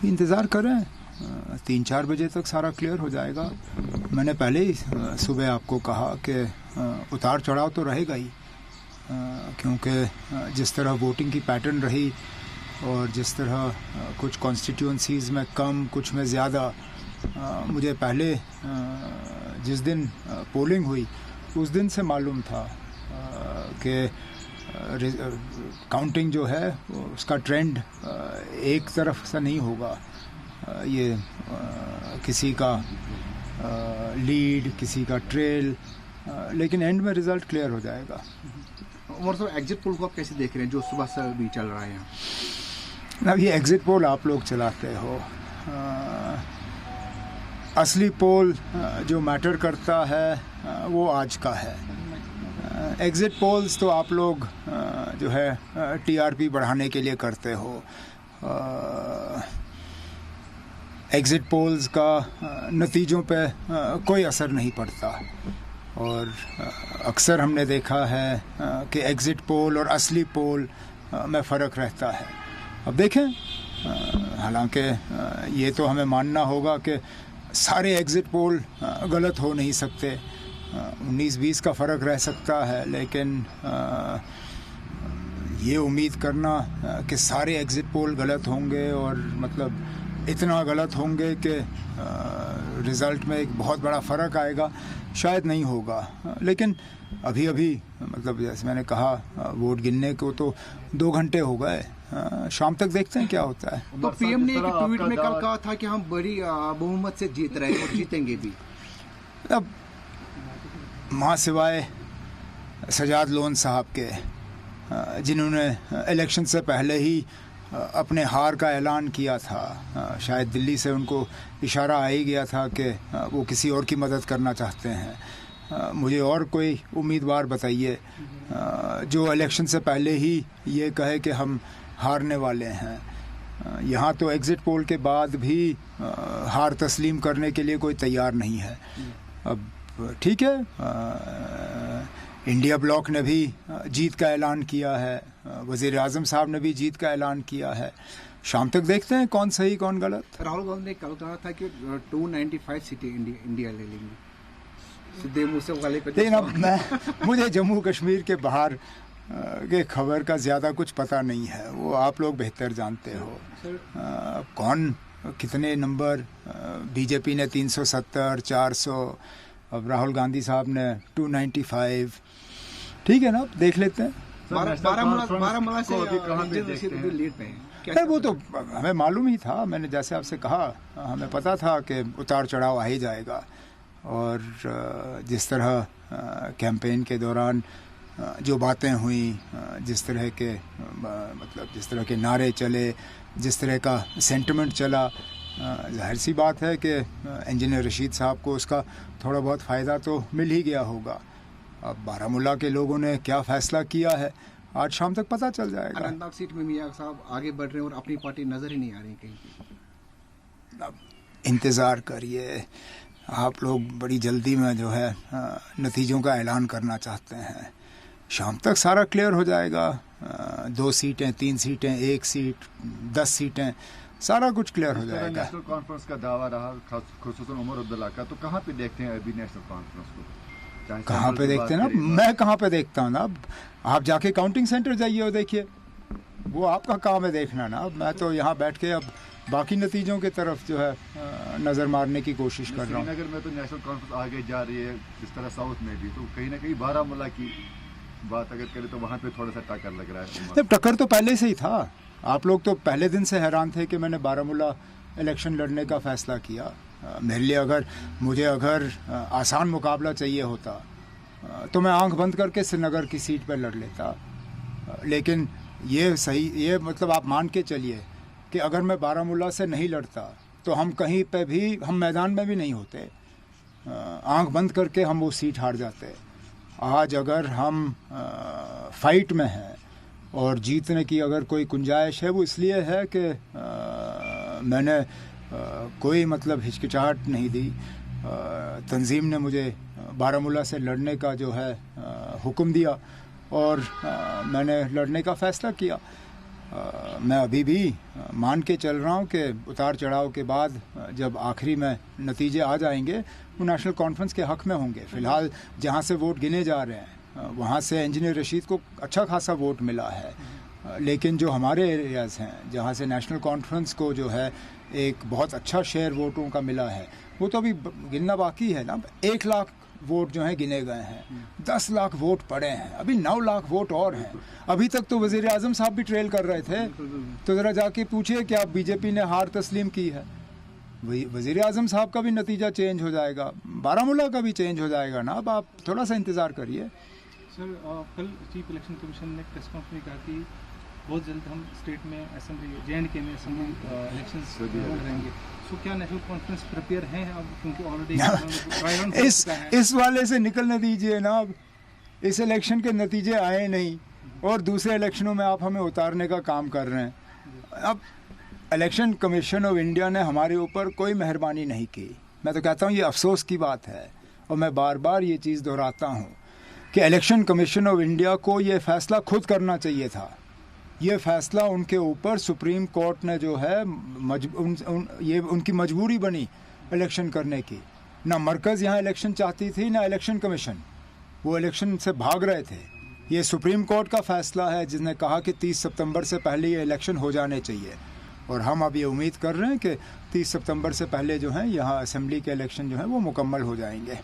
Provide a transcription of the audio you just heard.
इंतज़ार करें, 3-4 बजे तक सारा क्लियर हो जाएगा। मैंने पहले ही सुबह आपको कहा कि उतार चढ़ाव तो रहेगा ही, क्योंकि जिस तरह वोटिंग की पैटर्न रही और जिस तरह कुछ कॉन्स्टिट्यूंसीज़ में कम कुछ में ज़्यादा, मुझे पहले जिस दिन पोलिंग हुई उस दिन से मालूम था कि काउंटिंग जो है उसका ट्रेंड एक तरफ से नहीं होगा। ये किसी का लीड, किसी का ट्रेल, लेकिन एंड में रिज़ल्ट क्लियर हो जाएगा। और सर एग्जिट पोल को आप कैसे देख रहे हैं जो सुबह से भी चल रहा है? अब ये एग्जिट पोल आप लोग चलाते हो, असली पोल जो मैटर करता है वो आज का है। एग्जिट पोल्स तो आप लोग जो है टीआरपी बढ़ाने के लिए करते हो। एग्जिट पोल्स का नतीजों पे कोई असर नहीं पड़ता, और अक्सर हमने देखा है कि एग्जिट पोल और असली पोल में फ़र्क रहता है। अब देखें, हालांकि ये तो हमें मानना होगा कि सारे एग्जिट पोल गलत हो नहीं सकते, 19-20 का फ़र्क रह सकता है, लेकिन ये उम्मीद करना कि सारे एग्जिट पोल गलत होंगे और मतलब इतना गलत होंगे कि रिज़ल्ट में एक बहुत बड़ा फ़र्क आएगा, शायद नहीं होगा। लेकिन अभी मतलब जैसे मैंने कहा, वोट गिनने को तो 2 घंटे हो गए, शाम तक देखते हैं क्या होता है। तो पीएम ने एक ट्वीट में कल कहा था कि हम बड़ी बहुमत से जीत रहे हैं और जीतेंगे भी। अब माँ सिवाय सजाद लोन साहब के, जिन्होंने इलेक्शन से पहले ही अपने हार का ऐलान किया था, शायद दिल्ली से उनको इशारा आ ही गया था कि वो किसी और की मदद करना चाहते हैं। मुझे और कोई उम्मीदवार बताइए जो इलेक्शन से पहले ही ये कहे कि हम हारने वाले हैं। यहाँ तो एग्ज़िट पोल के बाद भी हार तस्लीम करने के लिए कोई तैयार नहीं है। अब ठीक है, इंडिया ब्लॉक ने भी जीत का ऐलान किया है, वज़ीर आज़म साहब ने भी जीत का ऐलान किया है, शाम तक देखते हैं कौन सही कौन गलत। राहुल गांधी ने कल कहा था कि 295 सीटें इंडिया ले लेंगी। सीधे मुँह से वाले पे लेकिन अब मुझे जम्मू कश्मीर के बाहर के खबर का ज़्यादा कुछ पता नहीं है, वो आप लोग बेहतर जानते हो। कौन कितने नंबर, बीजेपी ने 370, 400, अब राहुल गांधी साहब ने 295, ठीक है ना, देख लेते हैं। बारामूला से लीड पे है। वो तो हमें मालूम ही था, मैंने जैसे आपसे कहा, हमें पता था कि उतार चढ़ाव आ ही जाएगा, और जिस तरह कैंपेन के दौरान जो बातें हुई, जिस तरह के मतलब जिस तरह के नारे चले, जिस तरह का सेंटिमेंट चला, जाहिर सी बात है कि इंजीनियर रशीद साहब को उसका थोड़ा बहुत फ़ायदा तो मिल ही गया होगा। अब बारामूला के लोगों ने क्या फ़ैसला किया है आज शाम तक पता चल जाएगा। अनंतनाग सीट में मियां साहब आगे बढ़ रहे हैं और अपनी पार्टी नज़र ही नहीं आ रही कहीं। अब इंतज़ार करिए, आप लोग बड़ी जल्दी में जो है नतीजों का ऐलान करना चाहते हैं। शाम तक सारा क्लियर हो जाएगा, 2 सीटें, 3 सीटें, 1 सीट, 10 सीटें, सारा कुछ क्लियर हो जाएगा। नेशनल कॉन्फ्रेंस का दावा रहा खुसूसन उमर अब्दुल्ला का, तो कहाँ पे देखते हैं अभी नेशनल कॉन्फ्रेंस को? कहाँ पे देखते हैं ना, मैं कहाँ पे देखता हूँ ना, आप जाके काउंटिंग सेंटर जाइए और देखिए, वो आपका काम है देखना ना। मैं तो यहाँ बैठ के अब बाकी नतीजों की तरफ जो है नज़र मारने की कोशिश कर रहा हूँ। श्रीनगर में तो नेशनल कॉन्फ्रेंस आगे जा रही है, जिस तरह साउथ में भी, तो कहीं ना कहीं बारामूला की बात अगर करें तो वहाँ पे थोड़ा सा टक्कर लग रहा है। जब टक्कर तो पहले से ही था, आप लोग तो पहले दिन से हैरान थे कि मैंने बारामूला इलेक्शन लड़ने का फ़ैसला किया। मेरे लिए मुझे अगर आसान मुकाबला चाहिए होता तो मैं आंख बंद करके श्रीनगर की सीट पर लड़ लेता, लेकिन ये मतलब आप मान के चलिए कि अगर मैं बारामूला से नहीं लड़ता तो हम कहीं पे भी, हम मैदान में भी नहीं होते, आंख बंद करके हम वो सीट हार जाते। आज अगर हम फाइट में हैं और जीतने की अगर कोई गुंजाइश है, वो इसलिए है कि मैंने कोई मतलब हिचकिचाहट नहीं दी। तंजीम ने मुझे बारामूला से लड़ने का जो है हुक्म दिया और मैंने लड़ने का फ़ैसला किया। मैं अभी भी मान के चल रहा हूँ कि उतार चढ़ाव के बाद जब आखिरी में नतीजे आ जाएंगे वो नेशनल कॉन्फ्रेंस के हक़ में होंगे। फ़िलहाल जहाँ से वोट गिने जा रहे हैं वहाँ से इंजीनियर रशीद को अच्छा खासा वोट मिला है, लेकिन जो हमारे एरियाज़ हैं जहाँ से नेशनल कॉन्फ्रेंस को जो है एक बहुत अच्छा शेयर वोटों का मिला है वो तो अभी गिनना बाकी है ना। 1 लाख वोट जो हैं गिने गए हैं, 10 लाख वोट पड़े हैं, अभी 9 लाख वोट और हैं। अभी तक तो वज़ीर आज़म साहब भी ट्रेल कर रहे थे, तो ज़रा जाके पूछिए क्या बीजेपी ने हार तस्लीम की है। वज़ीर आज़म साहब का भी नतीजा चेंज हो जाएगा, बारामूला का भी चेंज हो जाएगा ना। अब आप थोड़ा सा इंतज़ार करिए। सर कल चीफ इलेक्शन कमीशन ने प्रेस कॉन्फ्रेंस में कहा कि बहुत जल्द हम स्टेट में असेंबली JNK में असेंबली इलेक्शंस रहेंगे। तो क्या नेशनल कॉन्फ्रेंस प्रिपेयर है अब, क्योंकि ऑलरेडी इस वाले से निकलने दीजिए ना। अब इस इलेक्शन के नतीजे आए नहीं और दूसरे इलेक्शनों में आप हमें उतारने का काम कर रहे हैं। अब इलेक्शन कमीशन ऑफ इंडिया ने हमारे ऊपर कोई मेहरबानी नहीं की। मैं तो कहता हूँ ये अफसोस की बात है और मैं बार बार ये चीज़ दोहराता हूँ कि इलेक्शन कमीशन ऑफ इंडिया को ये फ़ैसला खुद करना चाहिए था। ये फ़ैसला उनके ऊपर सुप्रीम कोर्ट ने जो है ये उनकी मजबूरी बनी इलेक्शन करने की। ना मरकज़ यहाँ इलेक्शन चाहती थी ना इलेक्शन कमीशन, वो इलेक्शन से भाग रहे थे। ये सुप्रीम कोर्ट का फ़ैसला है जिसने कहा कि 30 सितंबर से पहले ये इलेक्शन हो जाने चाहिए और हम अब ये उम्मीद कर रहे हैं कि 30 सितंबर से पहले जो है यहाँ असेंबली के इलेक्शन जो है वो मुकम्मल हो जाएंगे।